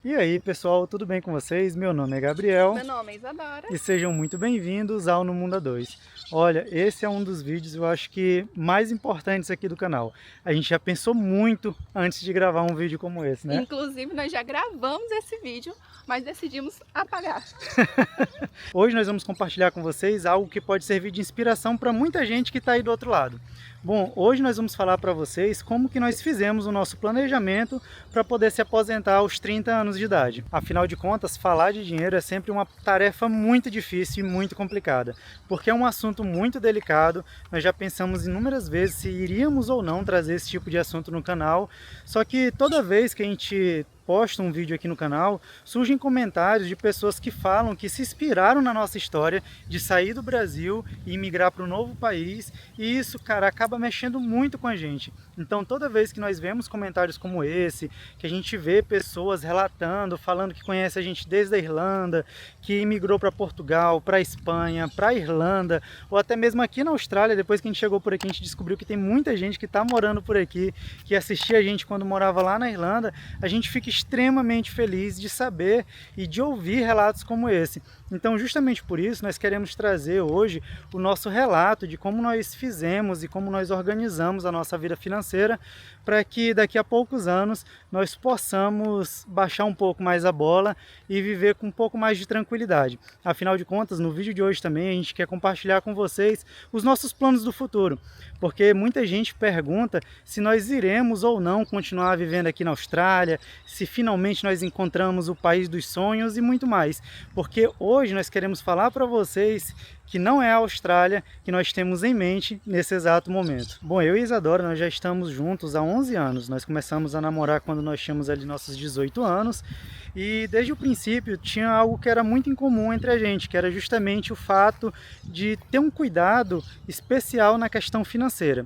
E aí, pessoal, tudo bem com vocês? Meu nome é Gabriel Meu nome é Isadora. e sejam muito bem-vindos ao No Mundo A2. Olha, esse é um dos vídeos, eu acho que mais importantes aqui do canal. A gente já pensou muito antes de gravar um vídeo como esse, né? Inclusive, nós já gravamos esse vídeo, mas decidimos apagar. Hoje nós vamos compartilhar com vocês algo que pode servir de inspiração para muita gente que está aí do outro lado. Bom, hoje nós vamos falar para vocês como que nós fizemos o nosso planejamento para poder se aposentar aos 30 anos de idade. Afinal de contas, falar de dinheiro é sempre uma tarefa muito difícil e muito complicada, porque é um assunto muito delicado. Nós já pensamos inúmeras vezes se iríamos ou não trazer esse tipo de assunto no canal, só que toda vez que a gente posto um vídeo aqui no canal, surgem comentários de pessoas que falam que se inspiraram na nossa história de sair do Brasil e migrar para um novo país, e isso, cara, acaba mexendo muito com a gente. Então toda vez que nós vemos comentários como esse, que a gente vê pessoas relatando, falando que conhece a gente desde a Irlanda, que imigrou para Portugal, para Espanha, para Irlanda, ou até mesmo aqui na Austrália, depois que a gente chegou por aqui, a gente descobriu que tem muita gente que está morando por aqui, que assistia a gente quando morava lá na Irlanda. A gente fica extremamente feliz de saber e de ouvir relatos como esse. Então, justamente por isso, nós queremos trazer hoje o nosso relato de como nós fizemos e como nós organizamos a nossa vida financeira, para que daqui a poucos anos nós possamos baixar um pouco mais a bola e viver com um pouco mais de tranquilidade. Afinal de contas, no vídeo de hoje também a gente quer compartilhar com vocês os nossos planos do futuro, porque muita gente pergunta se nós iremos ou não continuar vivendo aqui na Austrália, se finalmente nós encontramos o país dos sonhos e muito mais, porque hoje nós queremos falar para vocês que não é a Austrália que nós temos em mente nesse exato momento. Bom, eu e Isadora, nós já estamos juntos há 11 anos. Nós começamos a namorar quando nós tínhamos ali nossos 18 anos, e desde o princípio tinha algo que era muito incomum entre a gente, que era justamente o fato de ter um cuidado especial na questão financeira,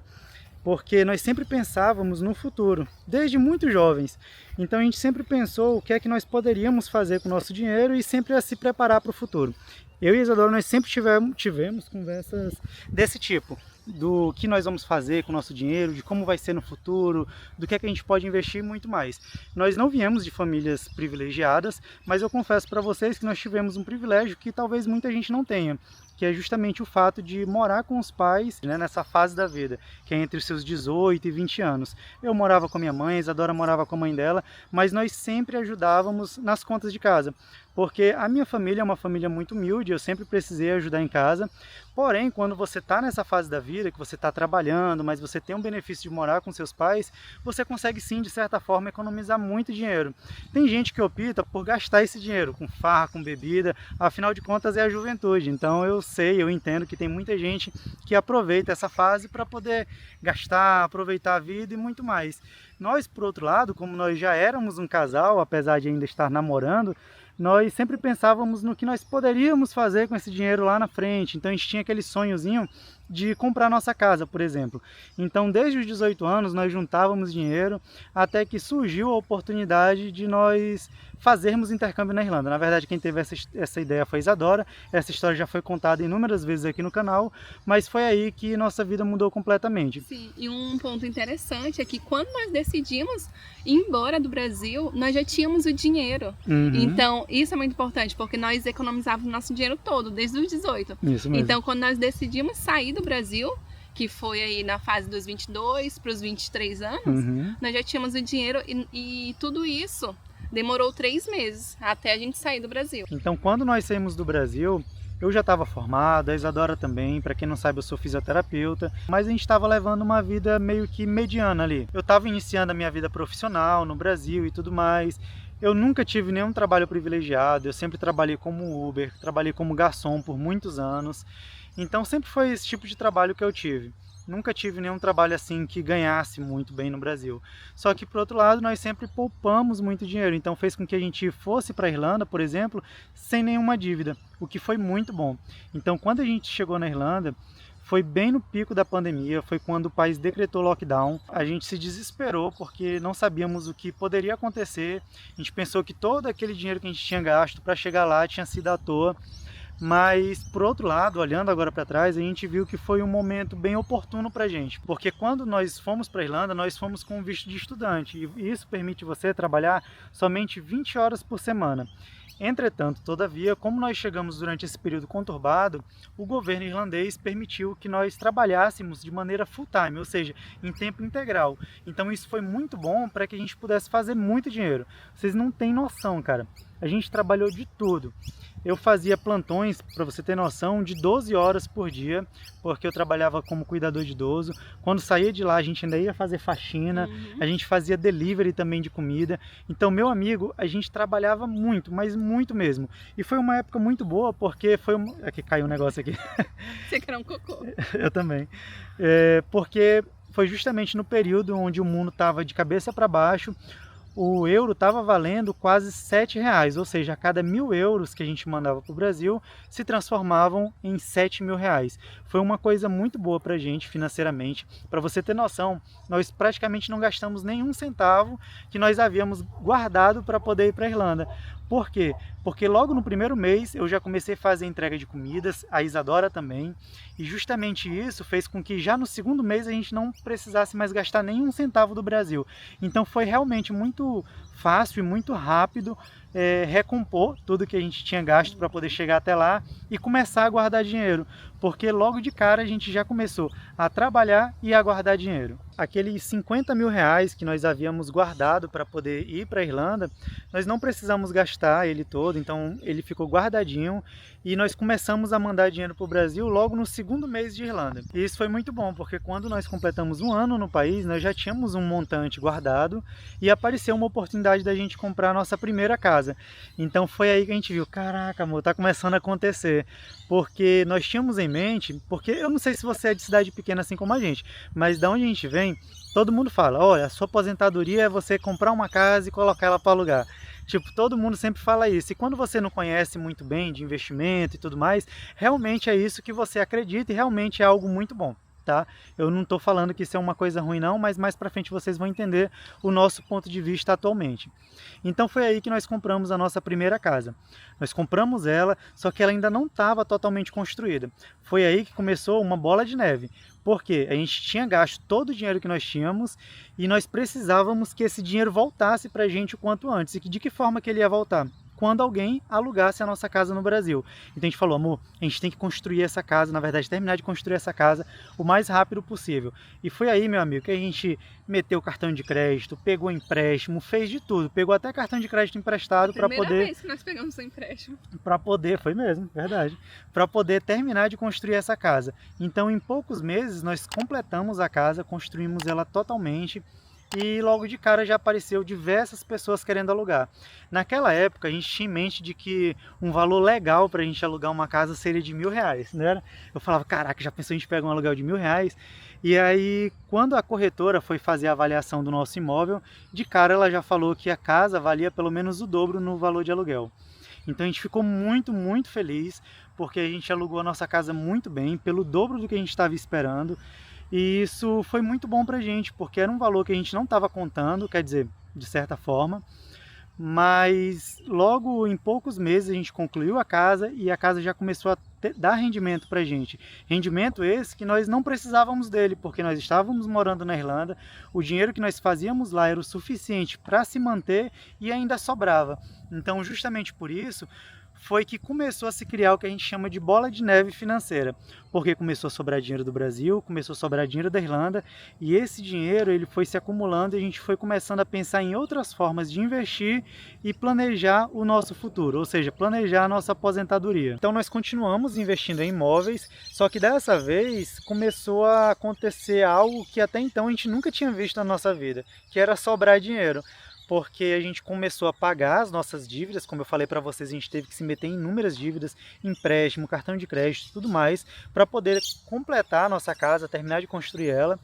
porque nós sempre pensávamos no futuro, desde muito jovens. Então a gente sempre pensou o que é que nós poderíamos fazer com o nosso dinheiro e sempre a se preparar para o futuro. Eu e a Isadora, nós sempre tivemos conversas desse tipo, do que nós vamos fazer com o nosso dinheiro, de como vai ser no futuro, do que é que a gente pode investir e muito mais. Nós não viemos de famílias privilegiadas, mas eu confesso para vocês que nós tivemos um privilégio que talvez muita gente não tenha, que é justamente o fato de morar com os pais, né, nessa fase da vida, que é entre os seus 18 e 20 anos. Eu morava com a minha mãe, a Isadora morava com a mãe dela, mas nós sempre ajudávamos nas contas de casa, porque a minha família é uma família muito humilde, eu sempre precisei ajudar em casa. Porém, quando você está nessa fase da vida, que você está trabalhando, mas você tem um benefício de morar com seus pais, você consegue sim, de certa forma, economizar muito dinheiro. Tem gente que opta por gastar esse dinheiro com farra, com bebida, afinal de contas é a juventude. Então eu sei, eu entendo que tem muita gente que aproveita essa fase para poder gastar, aproveitar a vida e muito mais. Nós, por outro lado, como nós já éramos um casal, apesar de ainda estar namorando, nós sempre pensávamos no que nós poderíamos fazer com esse dinheiro lá na frente. Então a gente tinha aquele sonhozinho de comprar nossa casa, por exemplo. Então desde os 18 anos nós juntávamos dinheiro até que surgiu a oportunidade de nós fazermos intercâmbio na Irlanda. Na verdade, quem teve essa ideia foi a Isadora. Essa história já foi contada inúmeras vezes aqui no canal, mas foi aí que nossa vida mudou completamente. Sim, e um ponto interessante é que quando nós decidimos ir embora do Brasil, nós já tínhamos o dinheiro. Então, isso é muito importante, porque nós economizávamos o nosso dinheiro todo, desde os 18. Isso mesmo. Então, quando nós decidimos sair do Brasil, que foi aí na fase dos 22 para os 23 anos, nós já tínhamos o dinheiro e tudo isso demorou 3 meses até a gente sair do Brasil. Então, quando nós saímos do Brasil, eu já estava formado, a Isadora também. Para quem não sabe, eu sou fisioterapeuta, mas a gente estava levando uma vida meio que mediana ali. Eu estava iniciando a minha vida profissional no Brasil e tudo mais. Eu nunca tive nenhum trabalho privilegiado, eu sempre trabalhei como Uber, trabalhei como garçom por muitos anos. Então sempre foi esse tipo de trabalho que eu tive. Nunca tive nenhum trabalho assim que ganhasse muito bem no Brasil. Só que, por outro lado, nós sempre poupamos muito dinheiro. Então fez com que a gente fosse para a Irlanda, por exemplo, sem nenhuma dívida, o que foi muito bom. Então quando a gente chegou na Irlanda, foi bem no pico da pandemia, foi quando o país decretou lockdown. A gente se desesperou porque não sabíamos o que poderia acontecer. A gente pensou que todo aquele dinheiro que a gente tinha gasto para chegar lá tinha sido à toa. Mas, por outro lado, olhando agora para trás, a gente viu que foi um momento bem oportuno para a gente, porque quando nós fomos para a Irlanda, nós fomos com visto de estudante, e isso permite você trabalhar somente 20 horas por semana. Entretanto, todavia, como nós chegamos durante esse período conturbado, o governo irlandês permitiu que nós trabalhássemos de maneira full-time, ou seja, em tempo integral. Então isso foi muito bom para que a gente pudesse fazer muito dinheiro. Vocês não têm noção, cara. A gente trabalhou de tudo. Eu fazia plantões, para você ter noção, de 12 horas por dia, porque eu trabalhava como cuidador de idoso. Quando saía de lá, a gente ainda ia fazer faxina, a gente fazia delivery também de comida. Então, meu amigo, a gente trabalhava muito, mas muito mesmo. E foi uma época muito boa, porque foi... Aqui caiu um negócio aqui. Você quer um cocô? Eu também. Porque foi justamente no período onde o mundo estava de cabeça para baixo. O euro estava valendo quase R$7, ou seja, a cada 1.000 euros que a gente mandava para o Brasil se transformavam em R$7.000. Foi uma coisa muito boa para a gente financeiramente. Para você ter noção, nós praticamente não gastamos nenhum centavo que nós havíamos guardado para poder ir para a Irlanda. Por quê? Porque logo no primeiro mês eu já comecei a fazer entrega de comidas, a Isadora também, e justamente isso fez com que já no segundo mês a gente não precisasse mais gastar nenhum centavo do Brasil. Então foi realmente muito fácil e muito rápido recompor tudo que a gente tinha gasto para poder chegar até lá e começar a guardar dinheiro, porque logo de cara a gente já começou a trabalhar e a guardar dinheiro. Aqueles R$50.000 que nós havíamos guardado para poder ir para a Irlanda, nós não precisamos gastar ele todo, então ele ficou guardadinho e nós começamos a mandar dinheiro para o Brasil logo no segundo mês de Irlanda. E isso foi muito bom, porque quando nós completamos um ano no país, nós já tínhamos um montante guardado e apareceu uma oportunidade da gente comprar a nossa primeira casa. Então foi aí que a gente viu, caraca, amor, tá começando a acontecer, porque nós tínhamos em mente, porque eu não sei se você é de cidade pequena assim como a gente, mas da onde a gente vem, todo mundo fala, olha, a sua aposentadoria é você comprar uma casa e colocar ela para alugar. Tipo, todo mundo sempre fala isso. E quando você não conhece muito bem de investimento e tudo mais, realmente é isso que você acredita e realmente é algo muito bom. Tá? Eu não estou falando que isso é uma coisa ruim não, mas mais para frente vocês vão entender o nosso ponto de vista atualmente. Então foi aí que nós compramos a nossa primeira casa. Nós compramos ela, só que ela ainda não estava totalmente construída. Foi aí que começou uma bola de neve, porque a gente tinha gasto todo o dinheiro que nós tínhamos e nós precisávamos que esse dinheiro voltasse para a gente o quanto antes. E de que forma que ele ia voltar? Quando alguém alugasse a nossa casa no Brasil. Então a gente falou, amor, a gente tem que construir essa casa, na verdade terminar de construir essa casa o mais rápido possível. E foi aí, meu amigo, que a gente meteu o cartão de crédito, pegou empréstimo, fez de tudo, pegou até cartão de crédito emprestado para poder... Primeira vez que nós pegamos o empréstimo. Para poder, foi mesmo, verdade, para poder terminar de construir essa casa. Então em poucos meses nós completamos a casa, construímos ela totalmente. E logo de cara já apareceu diversas pessoas querendo alugar. Naquela época a gente tinha em mente de que um valor legal para a gente alugar uma casa seria de R$1.000, não era? Eu falava, caraca, já pensou a gente pega um aluguel de R$1.000? E aí, quando a corretora foi fazer a avaliação do nosso imóvel, de cara ela já falou que a casa valia pelo menos o dobro no valor de aluguel. Então a gente ficou muito, muito feliz, porque a gente alugou a nossa casa muito bem, pelo dobro do que a gente estava esperando. E isso foi muito bom para a gente, porque era um valor que a gente não estava contando, quer dizer, de certa forma. Mas logo em poucos meses a gente concluiu a casa e a casa já começou a dar rendimento para a gente. Rendimento esse que nós não precisávamos dele, porque nós estávamos morando na Irlanda, o dinheiro que nós fazíamos lá era o suficiente para se manter e ainda sobrava. Então justamente por isso foi que começou a se criar o que a gente chama de bola de neve financeira, porque começou a sobrar dinheiro do Brasil, começou a sobrar dinheiro da Irlanda, e esse dinheiro ele foi se acumulando e a gente foi começando a pensar em outras formas de investir e planejar o nosso futuro, ou seja, planejar a nossa aposentadoria. Então nós continuamos investindo em imóveis, só que dessa vez começou a acontecer algo que até então a gente nunca tinha visto na nossa vida, que era sobrar dinheiro. Porque a gente começou a pagar as nossas dívidas, como eu falei para vocês, a gente teve que se meter em inúmeras dívidas, empréstimo, cartão de crédito, tudo mais, para poder completar a nossa casa, terminar de construir ela.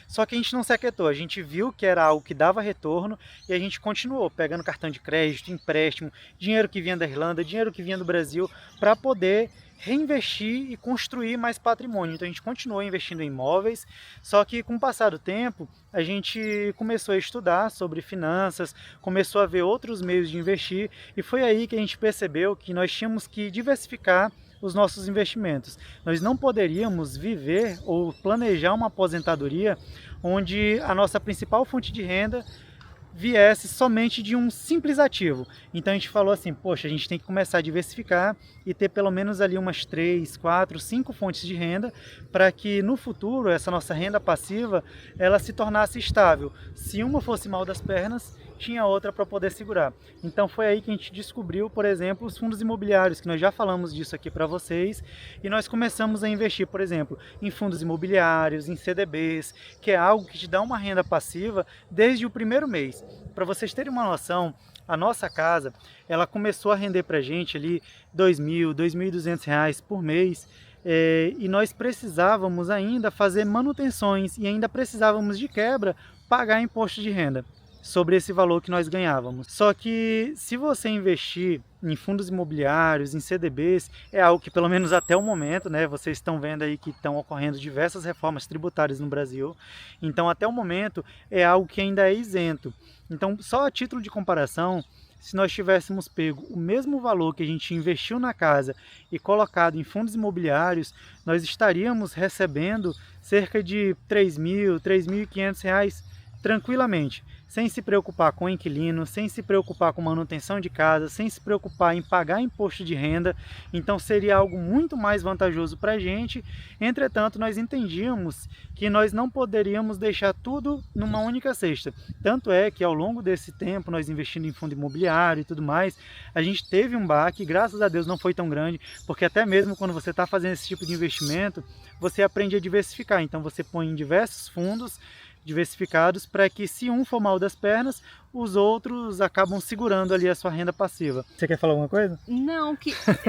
Só que a gente não se aquietou, a gente viu que era algo que dava retorno e a gente continuou pegando cartão de crédito, empréstimo, dinheiro que vinha da Irlanda, dinheiro que vinha do Brasil, para poder reinvestir e construir mais patrimônio. Então a gente continuou investindo em imóveis, só que com o passar do tempo a gente começou a estudar sobre finanças, começou a ver outros meios de investir e foi aí que a gente percebeu que nós tínhamos que diversificar os nossos investimentos. Nós não poderíamos viver ou planejar uma aposentadoria onde a nossa principal fonte de renda viesse somente de um simples ativo. Então a gente falou assim, poxa, a gente tem que começar a diversificar e ter pelo menos ali umas 3, 4, 5 fontes de renda para que no futuro essa nossa renda passiva ela se tornasse estável. Se uma fosse mal das pernas, tinha outra para poder segurar. Então foi aí que a gente descobriu, por exemplo, os fundos imobiliários, que nós já falamos disso aqui para vocês, e nós começamos a investir, por exemplo, em fundos imobiliários, em CDBs, que é algo que te dá uma renda passiva desde o primeiro mês. Para vocês terem uma noção, a nossa casa, ela começou a render para a gente ali R$ 2.000, R$ 2.200 por mês, e nós precisávamos ainda fazer manutenções e ainda precisávamos de quebra pagar imposto de renda sobre esse valor que nós ganhávamos. Só que se você investir em fundos imobiliários, em CDBs, é algo que pelo menos até o momento, né, vocês estão vendo aí que estão ocorrendo diversas reformas tributárias no Brasil, então até o momento é algo que ainda é isento. Então só a título de comparação, se nós tivéssemos pego o mesmo valor que a gente investiu na casa e colocado em fundos imobiliários, nós estaríamos recebendo cerca de R$ 3.000, R$ 3.500 tranquilamente, sem se preocupar com inquilino, sem se preocupar com manutenção de casa, sem se preocupar em pagar imposto de renda. Então seria algo muito mais vantajoso para a gente. Entretanto, nós entendíamos que nós não poderíamos deixar tudo numa única cesta. Tanto é que ao longo desse tempo, nós investindo em fundo imobiliário e tudo mais, a gente teve um baque, graças a Deus não foi tão grande, porque até mesmo quando você está fazendo esse tipo de investimento, você aprende a diversificar. Então você põe em diversos fundos diversificados para que se um for mal das pernas, os outros acabam segurando ali a sua renda passiva. Você quer falar alguma coisa? Não,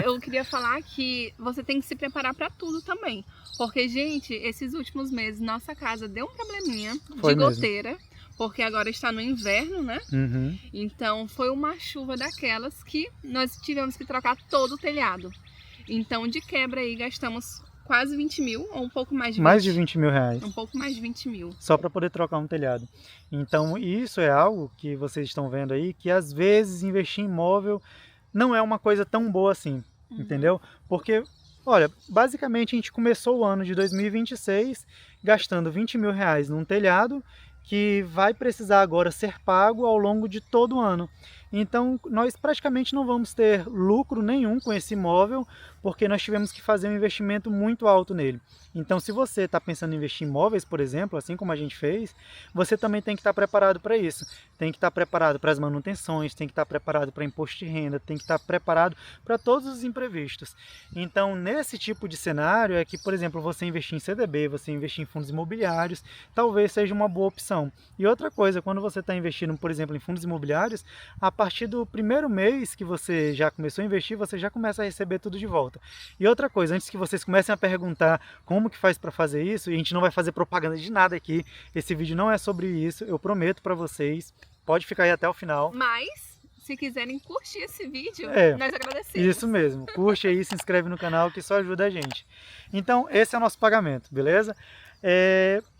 eu queria falar que você tem que se preparar para tudo também. Porque, gente, esses últimos meses, nossa casa deu um probleminha de goteira. Porque agora está no inverno, né? Uhum. Então foi uma chuva daquelas que nós tivemos que trocar todo o telhado. Então de quebra aí gastamos quase 20 mil, ou um pouco mais de 20. Mais de 20 mil reais. Um pouco mais de 20 mil. Só para poder trocar um telhado. Então isso é algo que vocês estão vendo aí, que às vezes investir em imóvel não é uma coisa tão boa assim, entendeu? Porque, olha, basicamente a gente começou o ano de 2026 gastando 20 mil reais num telhado, que vai precisar agora ser pago ao longo de todo o ano. Então nós praticamente não vamos ter lucro nenhum com esse imóvel, porque nós tivemos que fazer um investimento muito alto nele. Então se você está pensando em investir em imóveis, por exemplo, assim como a gente fez, você também tem que estar preparado para isso. Tem que estar preparado para as manutenções, tem que estar preparado para imposto de renda, tem que estar preparado para todos os imprevistos. Então nesse tipo de cenário é que, por exemplo, você investir em CDB, você investir em fundos imobiliários, talvez seja uma boa opção. E outra coisa, quando você está investindo, por exemplo, em fundos imobiliários, a partir do primeiro mês que você já começou a investir, você já começa a receber tudo de volta. E outra coisa, antes que vocês comecem a perguntar como que faz para fazer isso, e a gente não vai fazer propaganda de nada aqui, esse vídeo não é sobre isso, eu prometo para vocês, pode ficar aí até o final. Mas, se quiserem curtir esse vídeo, nós agradecemos. Isso mesmo, curte aí, se inscreve no canal que isso ajuda a gente. Então, esse é o nosso pagamento, beleza?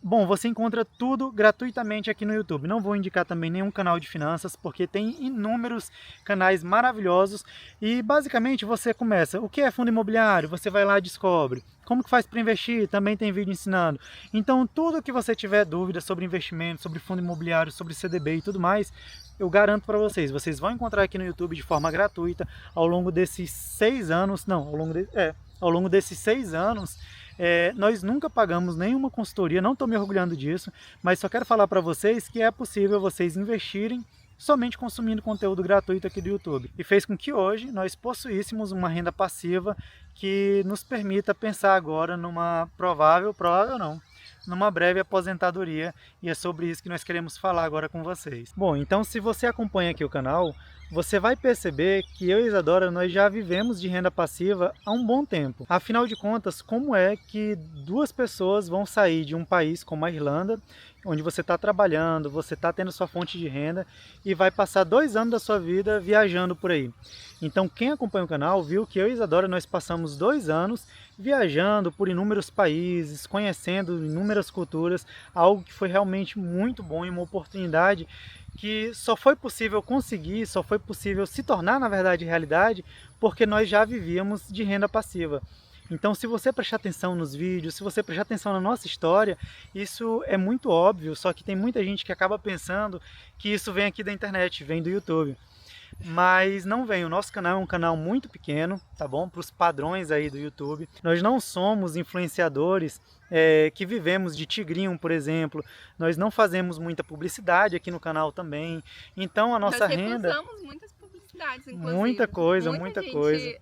Bom, você encontra tudo gratuitamente aqui no YouTube. Não vou indicar também nenhum canal de finanças, porque tem inúmeros canais maravilhosos. E basicamente você começa, o que é fundo imobiliário? Você vai lá e descobre. Como que faz para investir? Também tem vídeo ensinando. Então tudo que você tiver dúvida sobre investimento, sobre fundo imobiliário, sobre CDB e tudo mais, eu garanto para vocês, vocês vão encontrar aqui no YouTube de forma gratuita ao longo desses 6 anos, ao longo desses 6 anos, nós nunca pagamos nenhuma consultoria, não estou me orgulhando disso, mas só quero falar para vocês que é possível vocês investirem somente consumindo conteúdo gratuito aqui do YouTube. E fez com que hoje nós possuíssemos uma renda passiva que nos permita pensar agora numa provável não, numa breve aposentadoria, e é sobre isso que nós queremos falar agora com vocês. Bom, então se você acompanha aqui o canal, você vai perceber que eu e Isadora, nós já vivemos de renda passiva há um bom tempo. Afinal de contas, como é que duas pessoas vão sair de um país como a Irlanda, onde você está trabalhando, você está tendo sua fonte de renda, e vai passar 2 anos da sua vida viajando por aí? Então quem acompanha o canal viu que eu e Isadora, nós passamos 2 anos viajando por inúmeros países, conhecendo inúmeras culturas, algo que foi realmente muito bom e uma oportunidade que só foi possível conseguir, só foi possível se tornar, na verdade, realidade, porque nós já vivíamos de renda passiva. Então, se você prestar atenção nos vídeos, se você prestar atenção na nossa história, isso é muito óbvio, só que tem muita gente que acaba pensando que isso vem aqui da internet, vem do YouTube. Mas não vem, o nosso canal é um canal muito pequeno, tá bom? Para os padrões aí do YouTube. Nós não somos influenciadores que vivemos de tigrinho, por exemplo. Nós não fazemos muita publicidade aqui no canal também. Então a nossa renda... Nós recusamos muitas publicidades, inclusive. Muita coisa.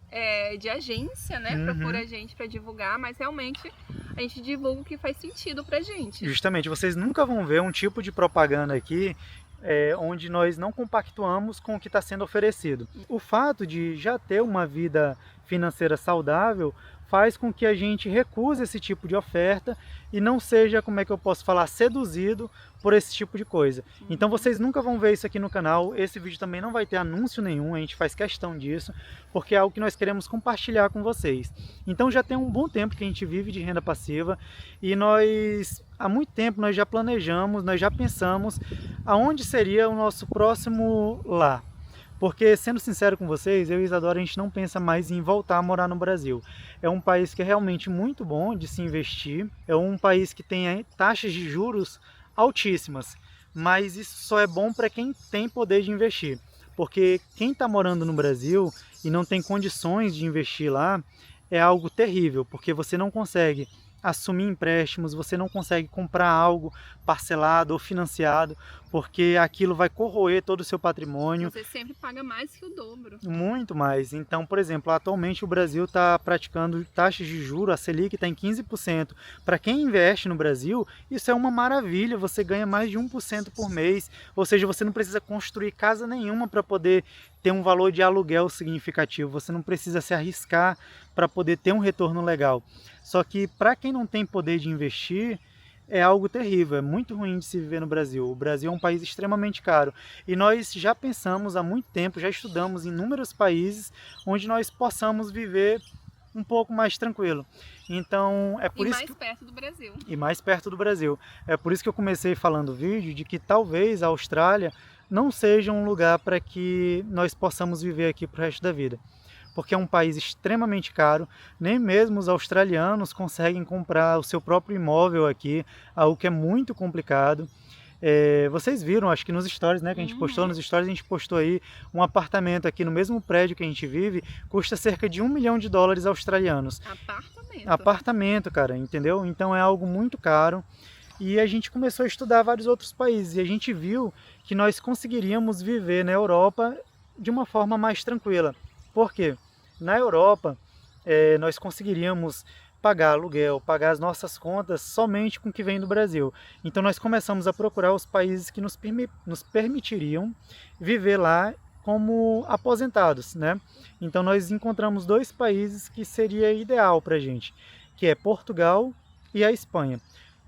De agência, né? Procura a gente para divulgar, mas realmente a gente divulga o que faz sentido pra gente. Justamente, vocês nunca vão ver um tipo de propaganda aqui onde nós não compactuamos com o que está sendo oferecido. O fato de já ter uma vida financeira saudável faz com que a gente recuse esse tipo de oferta e não seja, como é que eu posso falar, seduzido por esse tipo de coisa. Então vocês nunca vão ver isso aqui no canal, esse vídeo também não vai ter anúncio nenhum, a gente faz questão disso, porque é algo que nós queremos compartilhar com vocês. Então já tem um bom tempo que a gente vive de renda passiva e há muito tempo nós já planejamos, nós já pensamos aonde seria o nosso próximo lar. Porque, sendo sincero com vocês, eu e Isadora, a gente não pensa mais em voltar a morar no Brasil. É um país que é realmente muito bom de se investir, é um país que tem taxas de juros altíssimas, mas isso só é bom para quem tem poder de investir. Porque quem está morando no Brasil e não tem condições de investir lá, é algo terrível, porque você não consegue assumir empréstimos, você não consegue comprar algo parcelado ou financiado, porque aquilo vai corroer todo o seu patrimônio. Você sempre paga mais que o dobro. Muito mais. Então, por exemplo, atualmente o Brasil está praticando taxas de juros, a Selic está em 15%. Para quem investe no Brasil, isso é uma maravilha, você ganha mais de 1% por mês, ou seja, você não precisa construir casa nenhuma para poder ter um valor de aluguel significativo, você não precisa se arriscar para poder ter um retorno legal. Só que para quem não tem poder de investir, é algo terrível, é muito ruim de se viver no Brasil. O Brasil é um país extremamente caro e nós já pensamos há muito tempo, já estudamos em inúmeros países onde nós possamos viver um pouco mais tranquilo. Então é por isso mais perto do Brasil. E mais perto do Brasil. É por isso que eu comecei falando o vídeo de que talvez a Austrália não seja um lugar para que nós possamos viver aqui pro resto da vida. Porque é um país extremamente caro, nem mesmo os australianos conseguem comprar o seu próprio imóvel aqui, algo que é muito complicado. Vocês viram, acho que nos stories, né, que a gente postou, nos stories a gente postou aí um apartamento aqui no mesmo prédio que a gente vive, custa cerca de $1 milhão australianos. Apartamento. Apartamento, cara, entendeu? Então é algo muito caro. E a gente começou a estudar vários outros países e a gente viu que nós conseguiríamos viver na Europa de uma forma mais tranquila. Por quê? Na Europa, nós conseguiríamos pagar aluguel, pagar as nossas contas somente com o que vem do Brasil. Então nós começamos a procurar os países que nos permitiriam viver lá como aposentados, né? Então nós encontramos 2 países que seria ideal para a gente, que é Portugal e a Espanha.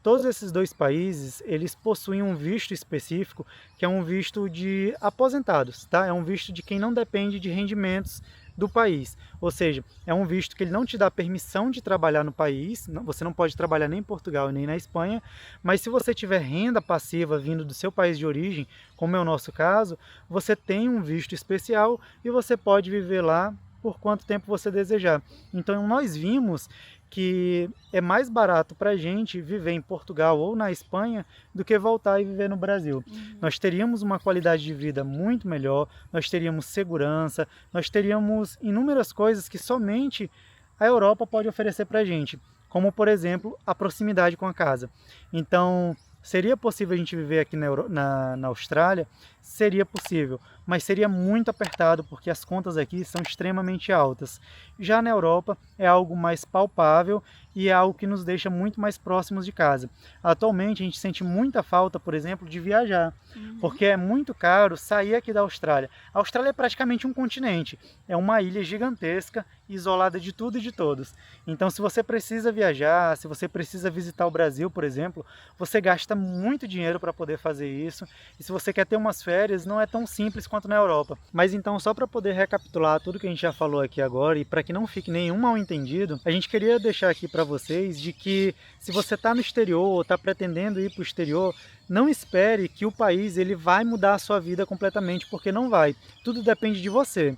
Todos esses 2 países, eles possuem um visto específico, que é um visto de aposentados, tá? É um visto de quem não depende de rendimentos do país, ou seja, é um visto que ele não te dá permissão de trabalhar no país, você não pode trabalhar nem em Portugal nem na Espanha, mas se você tiver renda passiva vindo do seu país de origem, como é o nosso caso, você tem um visto especial e você pode viver lá por quanto tempo você desejar. Então nós vimos que é mais barato para a gente viver em Portugal ou na Espanha do que voltar e viver no Brasil. Nós teríamos uma qualidade de vida muito melhor, nós teríamos segurança, nós teríamos inúmeras coisas que somente a Europa pode oferecer para a gente, como por exemplo a proximidade com a casa. Então seria possível a gente viver aqui na Austrália? Seria possível, mas seria muito apertado porque as contas aqui são extremamente altas. Já na Europa é algo mais palpável e é algo que nos deixa muito mais próximos de casa. Atualmente a gente sente muita falta, por exemplo, de viajar, porque é muito caro sair aqui da Austrália. A Austrália é praticamente um continente, é uma ilha gigantesca, isolada de tudo e de todos. Então se você precisa viajar, se você precisa visitar o Brasil, por exemplo, você gasta muito dinheiro para poder fazer isso. E se você quer ter umas férias, férias não é tão simples quanto na Europa. Mas então, só para poder recapitular tudo que a gente já falou aqui agora e para que não fique nenhum mal entendido, a gente queria deixar aqui para vocês de que se você está no exterior ou está pretendendo ir para o exterior, não espere que o país ele vai mudar a sua vida completamente, porque não vai. Tudo depende de você.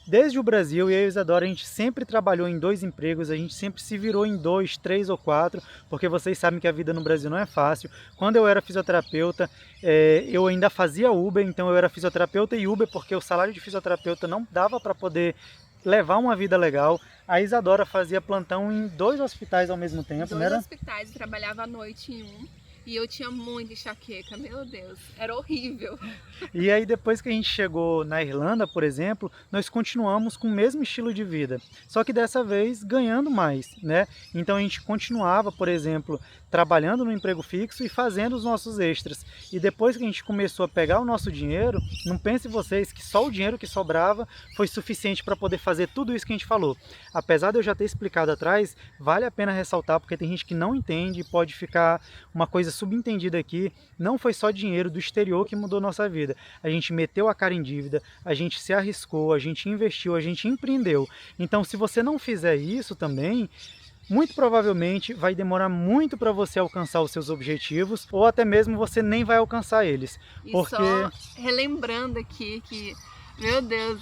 Desde o Brasil, eu e a Isadora, a gente sempre trabalhou em 2 empregos, a gente sempre se virou em 2, 3 ou 4, porque vocês sabem que a vida no Brasil não é fácil. Quando eu era fisioterapeuta, eu ainda fazia Uber, então eu era fisioterapeuta e Uber, porque o salário de fisioterapeuta não dava para poder levar uma vida legal. A Isadora fazia plantão em 2 hospitais ao mesmo tempo, né? 2 hospitais, trabalhava à noite em um. E eu tinha muita enxaqueca, meu Deus, era horrível. E aí depois que a gente chegou na Irlanda, por exemplo, nós continuamos com o mesmo estilo de vida, só que dessa vez ganhando mais, né? Então a gente continuava, por exemplo, trabalhando no emprego fixo e fazendo os nossos extras. E depois que a gente começou a pegar o nosso dinheiro, não pense vocês que só o dinheiro que sobrava foi suficiente para poder fazer tudo isso que a gente falou. Apesar de eu já ter explicado atrás, vale a pena ressaltar, porque tem gente que não entende e pode ficar uma coisa subentendida aqui. Não foi só dinheiro do exterior que mudou nossa vida. A gente meteu a cara em dívida, a gente se arriscou, a gente investiu, a gente empreendeu. Então, se você não fizer isso também, muito provavelmente vai demorar muito para você alcançar os seus objetivos, ou até mesmo você nem vai alcançar eles. E porque... só relembrando aqui que, meu Deus,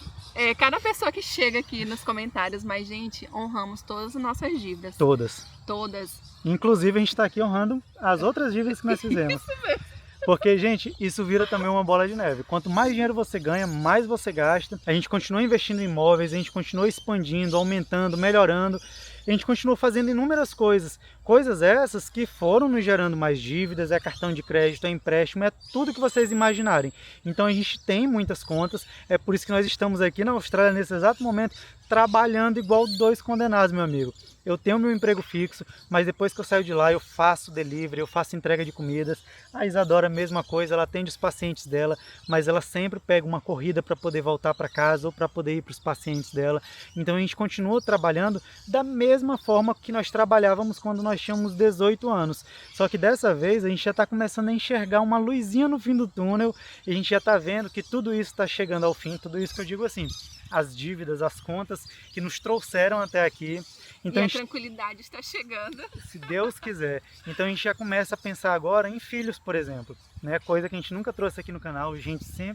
cada pessoa que chega aqui nos comentários, mas gente, honramos todas as nossas dívidas. Todas. Todas. Inclusive a gente está aqui honrando as outras dívidas que nós fizemos. Isso mesmo. Porque, gente, isso vira também uma bola de neve. Quanto mais dinheiro você ganha, mais você gasta. A gente continua investindo em imóveis, a gente continua expandindo, aumentando, melhorando. A gente continua fazendo inúmeras coisas. Coisas essas que foram nos gerando mais dívidas, é cartão de crédito, é empréstimo, é tudo que vocês imaginarem. Então a gente tem muitas contas, é por isso que nós estamos aqui na Austrália nesse exato momento, trabalhando igual 2 condenados, meu amigo. Eu tenho meu emprego fixo, mas depois que eu saio de lá eu faço delivery, eu faço entrega de comidas. A Isadora a mesma coisa, ela atende os pacientes dela, mas ela sempre pega uma corrida para poder voltar para casa ou para poder ir para os pacientes dela. Então a gente continua trabalhando da mesma forma que nós trabalhávamos quando nós tínhamos 18 anos. Só que dessa vez a gente já está começando a enxergar uma luzinha no fim do túnel e a gente já está vendo que tudo isso está chegando ao fim, tudo isso que eu digo assim, as dívidas, as contas que nos trouxeram até aqui. Então, e a tranquilidade está chegando. Se Deus quiser. Então a gente já começa a pensar agora em filhos, por exemplo. Né? Coisa que a gente nunca trouxe aqui no canal.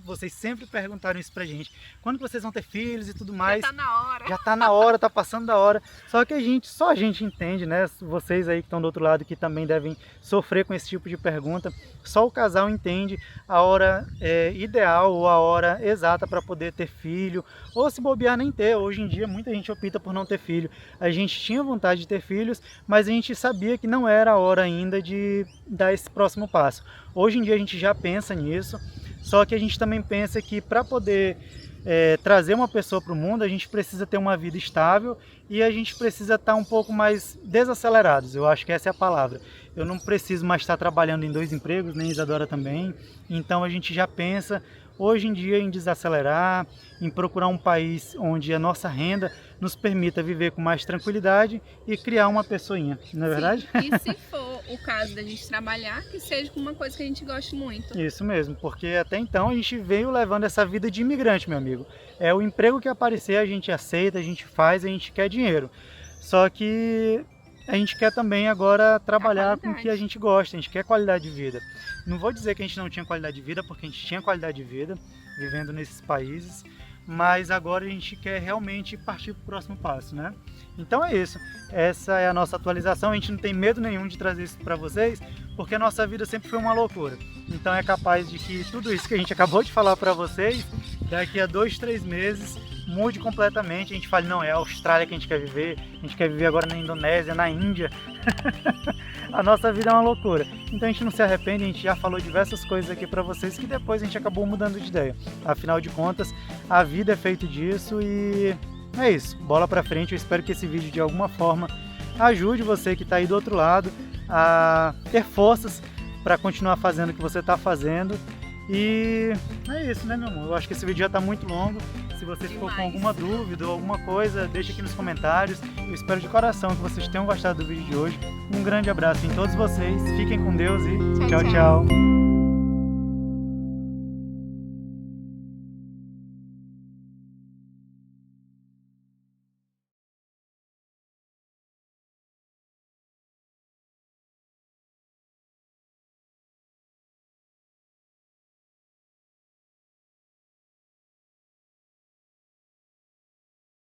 Vocês sempre perguntaram isso pra gente. Quando que vocês vão ter filhos e tudo mais? Já tá na hora. Já tá na hora, tá passando da hora. Só que só a gente entende, né? Vocês aí que estão do outro lado que também devem sofrer com esse tipo de pergunta. Só o casal entende a hora ideal ou a hora exata para poder ter filho. Ou se bobear nem ter. Hoje em dia muita gente opta por não ter filho. A gente tinha vontade de ter filhos, mas a gente sabia que não era a hora ainda de dar esse próximo passo. Hoje em dia a gente já pensa nisso, só que a gente também pensa que para poder trazer uma pessoa para o mundo, a gente precisa ter uma vida estável e a gente precisa estar um pouco mais desacelerados, eu acho que essa é a palavra. Eu não preciso mais estar trabalhando em 2 empregos, nem Isadora também, então a gente já pensa hoje em dia em desacelerar, em procurar um país onde a nossa renda nos permita viver com mais tranquilidade e criar uma pessoinha, não é verdade? E se for o caso da gente trabalhar, que seja com uma coisa que a gente goste muito. Isso mesmo, porque até então a gente veio levando essa vida de imigrante, meu amigo. É o emprego que aparecer, a gente aceita, a gente faz, a gente quer dinheiro. Só que a gente quer também agora trabalhar com o que a gente gosta, a gente quer qualidade de vida. Não vou dizer que a gente não tinha qualidade de vida, porque a gente tinha qualidade de vida vivendo nesses países, mas agora a gente quer realmente partir para o próximo passo, né? Então é isso, essa é a nossa atualização, a gente não tem medo nenhum de trazer isso para vocês, porque a nossa vida sempre foi uma loucura. Então é capaz de que tudo isso que a gente acabou de falar para vocês, daqui a 2, 3 meses, mude completamente, a gente fala, não, é a Austrália que a gente quer viver agora na Indonésia, na Índia. A nossa vida é uma loucura. Então a gente não se arrepende, a gente já falou diversas coisas aqui para vocês que depois a gente acabou mudando de ideia. Afinal de contas, a vida é feita disso e é isso. Bola para frente, eu espero que esse vídeo de alguma forma ajude você que está aí do outro lado a ter forças para continuar fazendo o que você está fazendo. E é isso, né, meu amor? Eu acho que esse vídeo já está muito longo. Se você ficou com alguma dúvida ou alguma coisa, deixa aqui nos comentários. Eu espero de coração que vocês tenham gostado do vídeo de hoje. Um grande abraço em todos vocês. Fiquem com Deus e tchau, tchau.